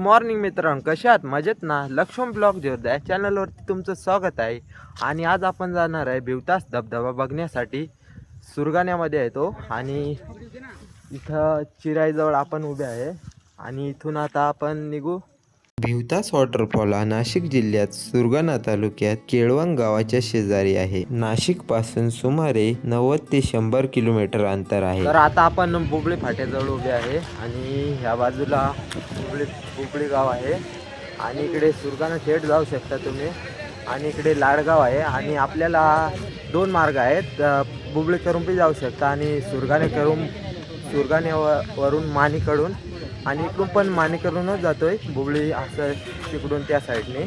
Morning मित्रांनो, कशा आहात? मजेत ना? लक्ष्मण ब्लॉग जोरदार या चॅनलवरती तुमचं स्वागत आहे. आणि आज आपण जाणार आहे भिवतास धबधबा बघण्यासाठी. सुरगाण्यामध्ये आहे तो आणि इथं चिराईजवळ आपण उभे आहे आणि इथून आता आपण निघू. भिवतास वॉटरफॉल हा नाशिक जिल्ह्यात सुरगाणा तालुक्यात केळवण गावाच्या शेजारी आहे. नाशिक पासून सुमारे 90 ते 100 किलोमीटर अंतर आहे. तर आता आपण बुबळी फाट्याजवळ उभे आहे आणि ह्या बाजूला बुबळी गाव आहे आणि इकडे सुरगाणा थेट जाऊ शकता तुम्ही आणि इकडे लाडगाव आहे. आणि आपल्याला दोन मार्ग आहेत, बुबळी करून बी जाऊ शकता आणि सुरगाण्यावरून माणीकडून, आणि इकडून पण माणीकडूनच जातोय बुबळी असं तिकडून त्या साईडने.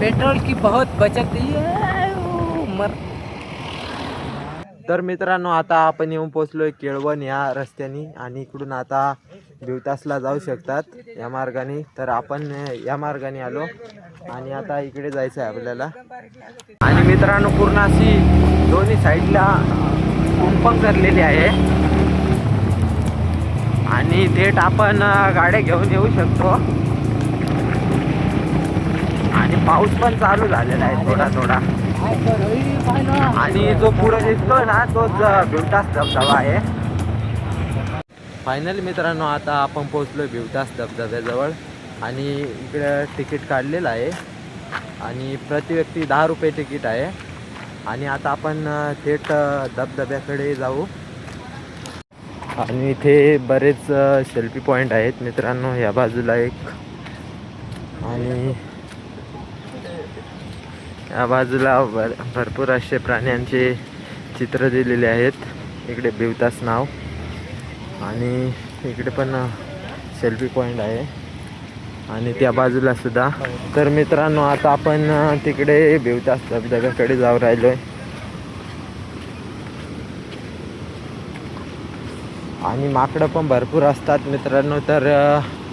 पेट्रोल की बहुत बचत है तर मित्रांनो, आता आपण येऊन पोचलोय केळवण या रस्त्याने आणि इकडून आता भिवतासला जाऊ शकतात या मार्गाने. तर आपण या मार्गाने आलो आणि आता इकडे जायचं आहे आपल्याला. आणि मित्रांनो, पूर्ण अशी दोन्ही साईडला कुंपण करलेली आहे आणि थेट आपण गाड्या घेऊन येऊ शकतो. आणि पाऊस पण चालू झालेला आहे थोडा थोडा. आणि जो पुढे दिसतोय ना, तोच भिवतास धबधबा आहे. फायनली मित्रांनो, आता आपण पोहोचलोय भिवतास धबधब्याजवळ आणि इकडे तिकीट काढलेलं आहे आणि प्रति व्यक्ती 10 रुपये तिकीट आहे. आणि आता आपण थेट धबधब्याकडे जाऊ. आणि इथे बरेच सेल्फी पॉईंट आहेत मित्रांनो. या बाजूला एक आणि या बाजूला भरपूर असे प्राण्यांचे चित्र दिलेले आहेत. इकडे भिवतास नाव आणि इकडे पण सेल्फी पॉईंट आहे आणि त्या बाजूला सुद्धा. तर मित्रांनो, आता आपण तिकडे भिवतास धबधब्याकडे जाऊ राहिलोय. आणि माकडं पण भरपूर असतात मित्रांनो, तर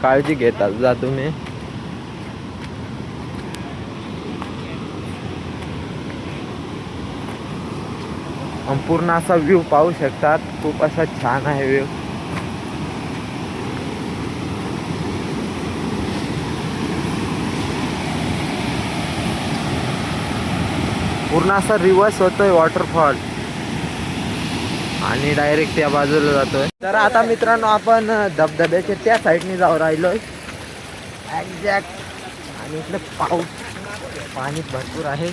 काळजी घेतात जा तुम्ही. पूर्ण असा व्ह्यू पाहू शकतात. खूप असा छान आहे व्ह्यू. पूर्ण असा रिव्हर्स होतोय वॉटरफॉल आणि डायरेक्ट त्या बाजूला जातोय. तर आता मित्रांनो, आपण धबधब्याच्या त्या साईडने जाऊ राहिलोय एक्झॅक्ट. आणि इकडे पाणी भरपूर आहे.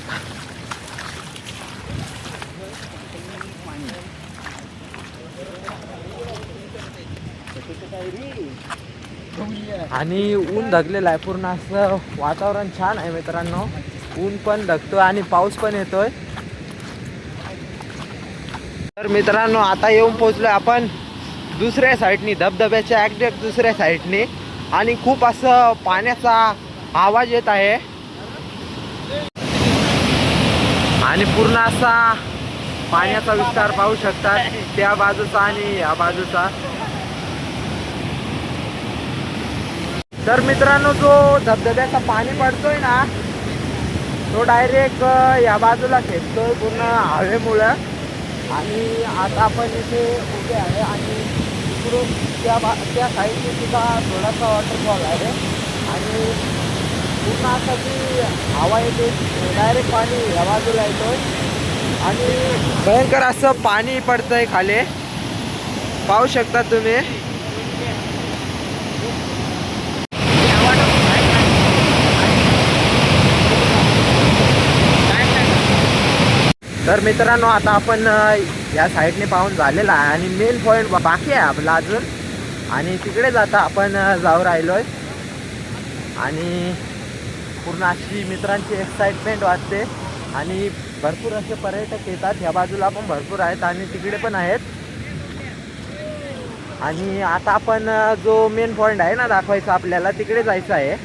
आणि ऊन धगलेलं आहे. पूर्ण असं वातावरण छान आहे मित्रांनो. ऊन पण धगतोय आणि पाऊस पण येतोय. तर मित्रांनो, आता येऊन पोहोचलोय आपण दुसऱ्या साईडनी, धबधब्याच्या एक्झॅक्ट दुसऱ्या साईडनी. आणि खूप असं पाण्याचा आवाज येत आहे आणि पूर्ण असा पाण्याचा विस्तार पाहू शकतात त्या बाजूचा आणि या बाजूचा. तर मित्रांनो, जो धबधब्याचा पाणी पडतोय ना, तो डायरेक्ट या बाजूला खेचतोय पूर्ण हवेमुळं. आणि आता आपण इथे उभे आहे आणि इकडून त्या साईडने सुद्धा थोडासा वॉटरफॉल आहे. आणि पूर्ण आता जी हवा येते, डायरेक्ट पाणी या बाजूला येतोय आणि भयंकर असं पाणी पडतंय खाली, पाहू शकता तुम्ही. तर मित्रांनो, आता आपण या साईडने पाहून झालेला आहे आणि मेन पॉईंट बाकी आहे आपला अजून. आणि तिकडे जाता आपण जाऊ राहिलोय आणि पूर्ण अशी मित्रांची एक्साइटमेंट वाटते. आणि भरपूर असे पर्यटक येतात. ह्या बाजूला पण भरपूर आहेत आणि तिकडे पण आहेत. आणि आता आपण जो मेन पॉईंट आहे ना दाखवायचा आपल्याला, तिकडे जायचं आहे.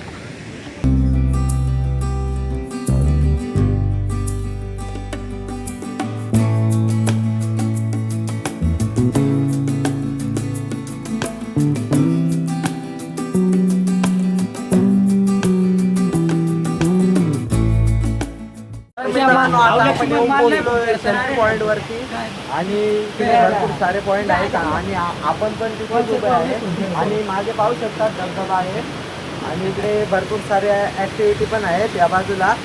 मित्रांनो आता आपण येऊन पोहोचलोय सेल्फी पॉइंट वरती आणि तिथे भरपूर सारे पॉइंट आहेत आणि आपण पण तिथे उभे आहे आणि मागे पाहू शकतात धबधबा आहे आणि इकडे भरपूर साऱ्या ऍक्टिव्हिटी पण आहेत या बाजूला,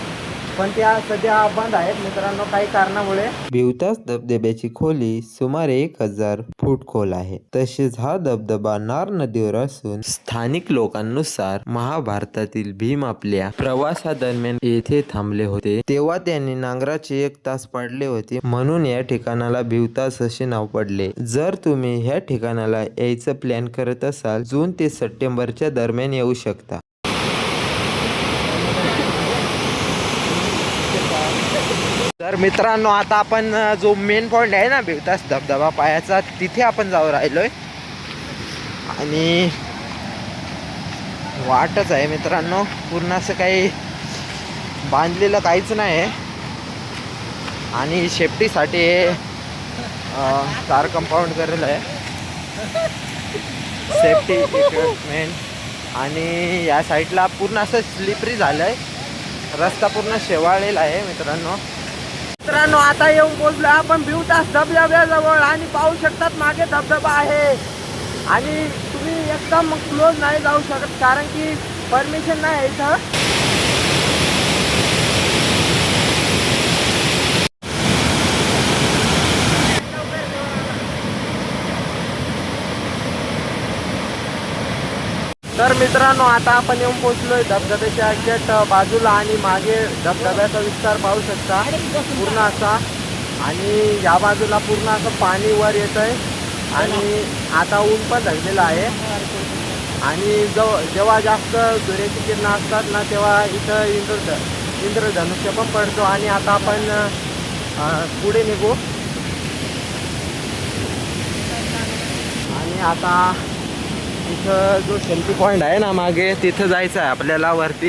पण त्या सध्या बंद आहेत मित्रांनो काही कारणामुळे. भिवतास धबधब्याची खोली सुमारे 1000 फूट खोल आहे. तसेच हा धबधबा नार नदीवर असून स्थानिक लोकांनुसार महाभारतातील भीम आपल्या प्रवासादरम्यान येथे थांबले होते तेव्हा त्यांनी नांगराचे 1 तास पाडले होते, म्हणून या ठिकाणाला भिवतास असे नाव पडले. जर तुम्ही ह्या ठिकाणाला यायचं प्लॅन करत असाल जून ते सप्टेंबरच्या दरम्यान येऊ शकता. तर मित्रांनो आता आपण जो मेन पॉइंट आहे ना भिवतास धबधबा पायाचा तिथे आपण जाऊ राहिलोय आणि वाटच आहे मित्रांनो, पूर्ण असं काही बांधलेलं काहीच नाही आहे आणि सेफ्टीसाठी कार कंपाऊंड करेल आहे, सेफ्टी इक्विपमेंट. आणि या साईडला पूर्ण असं स्लिपरी झालं आहे, रस्ता पूर्ण शेवाळलेला आहे मित्रांनो. आता येऊन पोहोचलो आपण भिवतास धबधब्याजवळ आणि पाहू शकतात मागे धबधबा आहे आणि तुम्ही एकदम क्लोज नाही जाऊ शकत कारण की परमिशन नाही आहे इथं. तर मित्रांनो आता आपण येऊन पोहोचलोय धबधब्याच्या एक्झॅक्ट बाजूला आणि मागे धबधब्याचा विस्तार पाहू शकता पूर्ण असा आणि या बाजूला पूर्ण असं पाणी वर येत आहे आणि आता ऊन पण धरलेलं आहे आणि जेव्हा जास्त सूर्याची किरणं असतात ना तेव्हा इथं इंद्रधनुष्य पण पडतो. आणि आता आपण पुढे निघू आणि आता इथं जो सेल्फी पॉइंट आहे ना मागे तिथं जायचं आहे आपल्याला वरती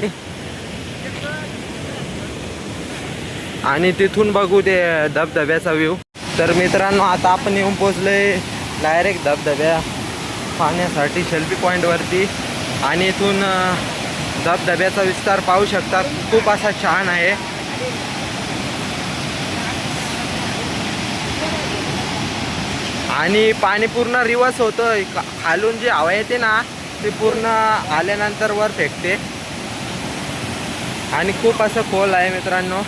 आणि तिथून बघू ते धबधब्याचा व्ह्यू. तर मित्रांनो आता आपण येऊन पोहोचलोय डायरेक्ट धबधब्या पाहण्यासाठी सेल्फी पॉइंट वरती आणि इथून धबधब्याचा विस्तार पाहू शकतात, खूप असा छान आहे. आणि पाणी पूर्ण रिवर्स होतं, खालून जी हवा येते ना ती पूर्ण आल्यानंतर वर फेकते आणि खूप असं खोल आहे मित्रांनो.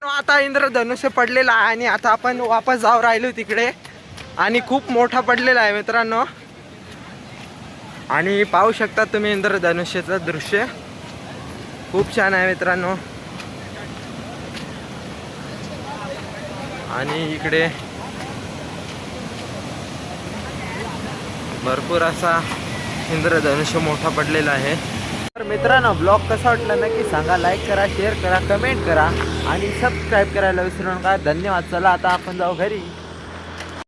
आता इंद्रधनुष्य पडलेला आहे आणि आता आपण वापस जाऊ राहिलो तिकडे आणि खूप मोठा पडलेला आहे मित्रांनो आणि पाहू शकता तुम्ही इंद्रधनुष्याचं दृश्य खूप छान आहे मित्रांनो. आणि इकडे भरपूर असा इंद्रधनुष्य मोठा पडलेला आहे. तर मित्रांनो ब्लॉग कसा वाटला नक्की सांगा, लाईक करा, शेअर करा, कमेंट करा आणि सबस्क्राईब करायला विसरू नका. धन्यवाद. चला आता आपण जाऊ घरी.